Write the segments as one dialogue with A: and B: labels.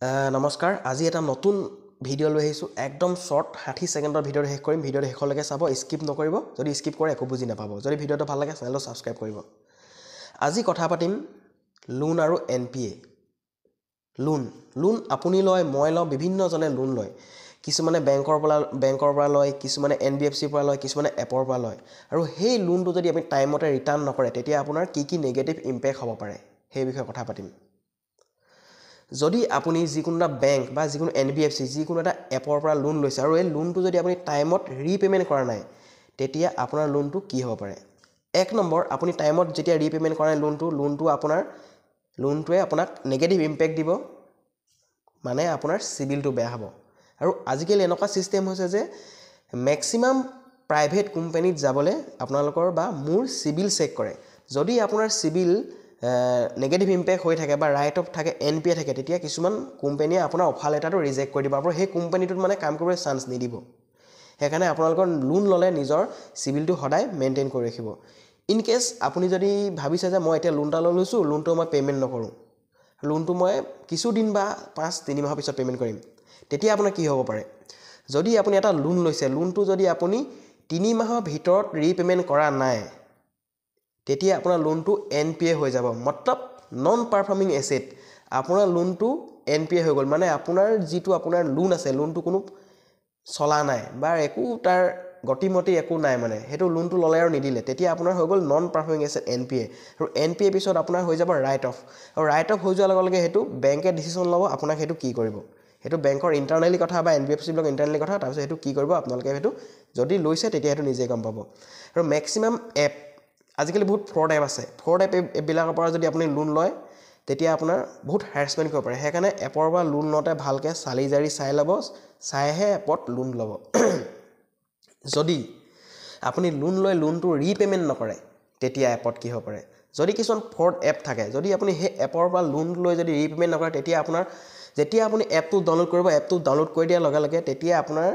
A: নমস্কাৰ আজি এটা নতুন ভিডিঅ' লৈ আহিছোঁ একদম শ্বৰ্ট 60 ছেকেণ্ডৰ ভিডিঅ'টো শেষ কৰিম ভিডিঅ'টো শেষলৈকে চাব স্কিপ নকৰিব যদি স্কিপ কৰে একো বুজি নাপাব যদি ভিডিঅ'টো ভাল লাগে চেনেলটো ছাবস্ক্ৰাইব কৰিব আজি কথা পাতিম লোন আৰু NPA লোন আপুনি লয় মই লওঁ বিভিন্নজনে লোন লয় কিছুমানে বেংকৰ পৰা লয় কিছুমানে NBFCৰ পৰা লয় কিছুমানে এপৰ পৰা লয় আৰু সেই লোনটো যদি আপুনি টাইমতে ৰিটাৰ্ণ নকৰে তেতিয়া আপোনাৰ কি নেগেটিভ ইম্পেক্ট হ'ব পাৰে সেই বিষয়ে কথা পাতিম যদি আপুনি যিকোনো এটা বেংক বা যিকোনো NBFC যিকোনো এটা এপৰ পৰা লোন লৈছে আৰু এই লোনটো যদি আপুনি টাইমত ৰিপেমেণ্ট কৰা নাই তেতিয়া আপোনাৰ লোনটো কি হ'ব পাৰে এক নম্বৰ আপুনি টাইমত যেতিয়া ৰিপেমেণ্ট কৰা নাই লোনটোৱে আপোনাক নেগেটিভ ইম্পেক্ট দিব মানে আপোনাৰ সিবিলটো বেয়া হ'ব আৰু আজিকালি এনেকুৱা সিস্টেম হৈছে যে ম্যাক্সিমাম প্ৰাইভেট কোম্পানীত যাবলৈ আপোনালোকৰ বা মোৰ সিবিল চেক কৰে যদি আপোনাৰ সিবিল নেগেটিভ ইম্পেক্ট হৈ থাকে বা ৰাইট অফ থাকে NPA থাকে তেতিয়া কিছুমান কোম্পানীয়ে আপোনাৰ অফাৰ লেটাৰটো ৰিজেক্ট কৰি দিব আৰু সেই কোম্পানীটোত মানে কাম কৰিবলৈ চান্স নিদিব সেইকাৰণে আপোনালোকৰ লোন ল'লে নিজৰ সিবিলটো সদায় মেইনটেইন কৰি ৰাখিব ইন কেছ আপুনি যদি ভাবিছে যে মই এতিয়া লোন এটা লৈছোঁ লোনটো মই পেমেণ্ট নকৰোঁ লোনটো মই কিছুদিন বা 5-3 মাহৰ পিছত পেমেণ্ট কৰিম তেতিয়া আপোনাৰ কি হ'ব পাৰে যদি আপুনি এটা লোন লৈছে লোনটো যদি আপুনি 3 মাহৰ ভিতৰত ৰিপেমেণ্ট কৰা নাই তেতিয়া আপোনাৰ লোনটো NPA হৈ যাব মতলব নন পাৰফৰ্মিং এসেট আপোনাৰ লোনটো NPA হৈ গ'ল মানে আপোনাৰ যিটো আপোনাৰ লোন আছে লোনটো কোনো চলা নাই বা একো তাৰ গতিমতি একো নাই মানে হেতু লোনটো ললে আৰু নিদিলে তেতিয়া আপোনাৰ হৈ গ'ল নন পাৰফৰ্মিং এসেট NPA আৰু NPA পিছত আপোনাৰ হৈ যাব ৰাইট অফ আৰু ৰাইট অফ হৈ যোৱাৰ লগে লগে হেতু বেংকে ডিসিশন ল'ব আপোনাক হেতু কি কৰিব হেতু বেংকৰ ইন্টাৰনালি কথা বা NBFC ব্লক ইন্টাৰনালি কথা তাৰপিছত হেতু কি কৰিব আপোনালোকে হেতু যদি লৈছে তেতিয়া হেতু নিজে গম পাব আৰু ম্যাক্সিমাম এপ আজিকালি বহুত ফ্ৰড এপ আছে ফ্ৰড এপ বিলাকৰ পৰা যদি আপুনি লোন লয় তেতিয়া আপোনাৰ বহুত হ্যাৰাসমেন্ট কৰিব পাৰে সেইকাৰণে এপৰ পৰা লোন লওঁতে ভালকে চালি জাৰি চাই ল'ব চাইহে এপত লোন ল'ব যদি আপুনি লোন লৈ লোনটো ৰিপেমেণ্ট নকৰে তেতিয়া এপত কি হ'ব পাৰে যদি কিছুমান ফ্ৰড এপ থাকে যদি আপুনি সেই এপৰ পৰা লোন লৈ যদি ৰিপেমেণ্ট নকৰে তেতিয়া আপোনাৰ যেতিয়া আপুনি এপটো ডাউনলোড কৰিব এপটো ডাউনলোড কৰি দিয়াৰ লগে লগে তেতিয়া আপোনাৰ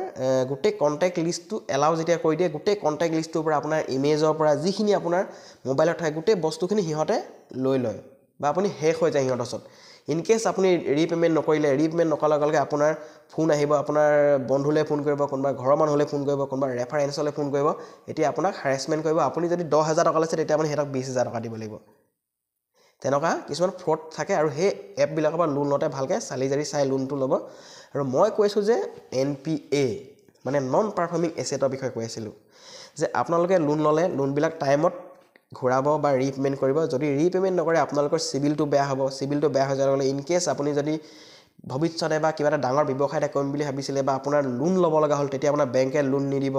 A: গোটেই কন্টাক্ট লিষ্টটো এলাউ যেতিয়া কৰি দিয়ে গোটেই কন্টাক্ট লিষ্টটোৰ পৰা আপোনাৰ ইমেজৰ পৰা যিখিনি আপোনাৰ মোবাইলত থাকে গোটেই বস্তুখিনি হিহতে লৈ লয় বা আপুনি শেষ হৈ যায় হিহতৰ ওচৰত ইন কেছ আপুনি ৰিপেমেণ্ট নকৰাৰ লগে লগে আপোনাৰ ফোন আহিব আপোনাৰ বন্ধুলৈ ফোন কৰিব কোনোবা ঘৰৰ মানুহলৈ ফোন কৰিব কোনোবা ৰেফাৰেন্সলৈ ফোন কৰিব এতিয়া আপোনাক হ্যাৰাসমেন্ট কৰিব আপুনি যদি 10,000 টকা লৈছে তেতিয়া আপুনি হেতক 20,000 টকা দিব লাগিব তেনেকুৱা কিছুমান ফ্ৰড থাকে আৰু সেই এপ বিলাকৰ পৰা লোন লতে ভালকে চালি জাৰি চাই লোনটো ল'ব আৰু মই কৈছো যে NPA মানে নন পাৰফৰ্মিং এসেটৰ বিষয়ে কৈ আছিলো যে আপোনালোকে লোন ললে লোন বিলাক টাইমত ঘূৰাব বা ৰিপেমেণ্ট কৰিব যদি ৰিপেমেণ্ট নকৰে আপোনালোকৰ সিবিলটো বেয়া হ'ব সিবিলটো বেয়া হৈ যালে ইন কেছ আপুনি যদি ভৱিষ্যতে বা কিবা এটা ডাঙৰ ব্যৱসায় এটা কৰিম বুলি ভাবিছিলে বা আপোনাৰ লোন ল'ব লগা হ'ল তেতিয়া আপোনাৰ বেংকে লোন নিদিব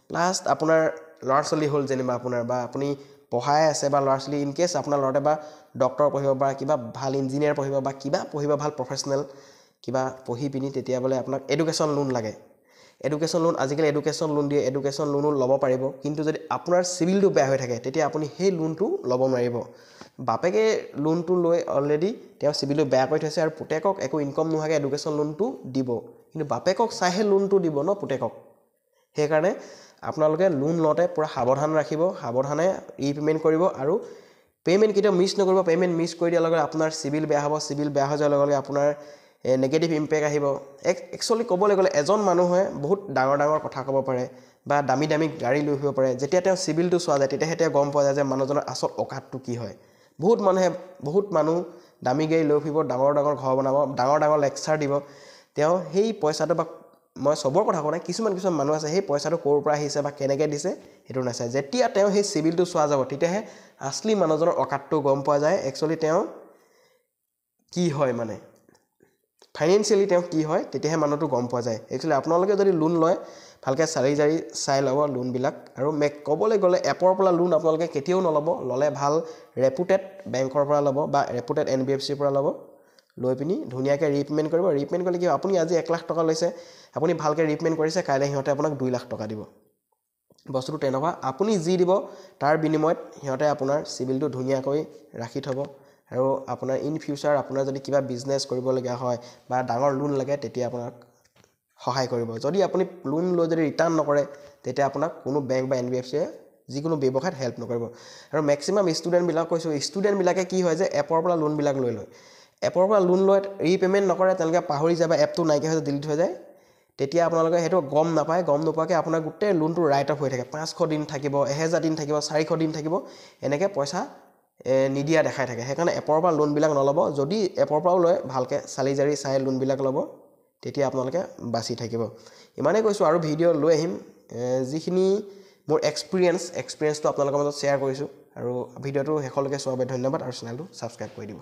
A: প্লাস আপোনাৰ ল'ৰা-ছোৱালী হ'ল যেনিবা আপোনাৰ বা আপুনি পঢ়াই আছে বা ল'ৰা-ছোৱালী ইন কেছ আপোনাৰ ল'ৰাতে বা ডক্টৰ পঢ়িব বা কিবা ভাল ইঞ্জিনিয়াৰ পঢ়িব বা কিবা পঢ়িব ভাল প্ৰফেশনাল কিবা পঢ়ি পিনি তেতিয়া বলে আপোনাক এডুকেশ্যন লোন লাগে এডুকেশ্যন লোন আজিকালি এডুকেশ্যন লোন দিয়ে এডুকেশ্যন লোনো ল'ব পাৰিব কিন্তু যদি আপোনাৰ সিবিলটো বেয়া হৈ থাকে তেতিয়া আপুনি সেই লোনটো ল'ব নোৱাৰিব বাপেকে লোনটো লৈ অলৰেডি তেওঁ সিবিলটো বেয়া কৰি থৈছে আৰু পুতেকক একো ইনকাম নোহাকে এডুকেশ্যন লোনটো দিব কিন্তু বাপেকক চাইহে লোনটো দিব ন পুতেকক সেইকাৰণে আপোনালোকে লোন লতে পুৰা সাৱধান ৰাখিব সাৱধানে ৰিপেমেণ্ট কৰিব আৰু পেমেণ্ট কিটা মিছ নকৰিব পেমেণ্ট মিছ কৰি দিয়াৰ লগে আপোনাৰ সিবিল বেয়া হ'ব সিবিল বেয়া হৈ যোৱাৰ লগে আপোনাৰ নেগেটিভ ইম্পেক্ট আহিব একচুয়ালি ক'বলৈ গ'লে এজন মানুহে বহুত ডাঙৰ কথা ক'ব পাৰে বা দামী গাড়ী লৈ আহিব পাৰে যেতিয়া তেওঁ সিবিলটো চোৱা যায় তেতিয়া হেতে গম পোৱা যায় যে মানুহজনৰ আসল অকাতটো কি হয় বহুত মানুহ দামী গাড়ী লৈ ফুৰিব ডাঙৰ ঘৰ বনাব ডাঙৰ লেকচাৰ দিব তেওঁ সেই পইচাটো বা মই সবৰ কথা কোৱা নাই কিছুমান মানুহ আছে সেই পইচাটো ক'ৰ পৰা আহিছে বা কেনেকৈ দিছে হেতু নাচায় যেতিয়া তেওঁ সেই সিবিলটো চোৱা যাব তেতিয়াহে আসলি মানুহজনৰ অকাতটো গম পোৱা যায় একচুয়ালি তেওঁ কি হয় মানে ফাইনান্সিয়ালি তেওঁ কি হয় তেতিয়াহে মানুহটো গম পোৱা যায় একচুয়ালি আপোনালোকে যদি লোন লয় ভালকে চালি জাৰি চাই ল'ব লোন বিলাক আৰু ক'বলৈ গ'লে এপৰ পৰা লোন আপোনালোকে কেতিয়াও নল'ব ললে ভাল ৰেপুটেড বেংকৰ পৰা ল'ব বা ৰেপুটেড NBFC পৰা ল'ব লৈ পিনি ধুনিয়াকে ৰিপেমেণ্ট কৰিব ৰিপেমেণ্ট কৰিলে কি আপুনি আজি 1 লাখ টকা লৈছে আপুনি ভালকে ৰিপেমেণ্ট কৰিছে কাইলে হিহতে আপোনাক 2 লাখ টকা দিব বস্তুটো তেনেকুৱা আপুনি যি দিব তাৰ বিনিময়ত হিহতে আপোনাৰ সিবিলটো ধুনিয়াকৈ ৰাখি থব আৰু আপোনাৰ ইন ফিউচাৰ আপোনাৰ যদি কিবা বিজনেছ কৰিব লগা হয় বা ডাঙৰ লোন লাগে তেতিয়া আপোনাক সহায় কৰিব যদি আপুনি লোন লৈ যদি ৰিটাৰ্ণ নকৰে তেতিয়া আপোনাক কোনো বেংক বা NBFC যিকোনো ব্যৱসায়ত হেল্প নকৰিব আৰু ম্যাক্সিমাম ষ্টুডেন্ট বিলাক কৈছো ষ্টুডেন্ট বিলাকে কি হয় যে এপৰ পৰা লোন বিলাক লৈ লয় এপৰ পৰা লোন লৈ ৰিপে'মেণ্ট নকৰে, তেওঁলোকে পাহৰি যায় বা এপটো নাইকিয়া হৈ ডিলিট হৈ যায়, তেতিয়া আপোনালোকে সেইটো গম নাপায়, গম নোপোৱাকৈ আপোনাৰ গোটেই লোনটো ৰাইট অফ হৈ থাকে। 500 দিন থাকিব, 1000 দিন থাকিব, 400 দিন থাকিব, এনেকৈ পইচা নিদিয়া দেখাই থাকে। সেইকাৰণে এপৰ পৰা লোনবিলাক নল'ব। যদি এপৰ পৰাও লয়, ভালকৈ চালি জাৰি চাই লোনবিলাক ল'ব, তেতিয়া আপোনালোকে বাচি থাকিব। ইমানেই কৈছোঁ, আৰু ভিডিঅ' লৈ আহিম। যিখিনি মোৰ এক্সপিৰিয়েঞ্চটো আপোনালোকৰ মাজত শ্বেয়াৰ কৰিছোঁ। আৰু ভিডিঅ'টো শেষলৈকে চোৱাৰ বাবে ধন্যবাদ, আৰু চেনেলটো ছাবস্ক্ৰাইব কৰি দিব।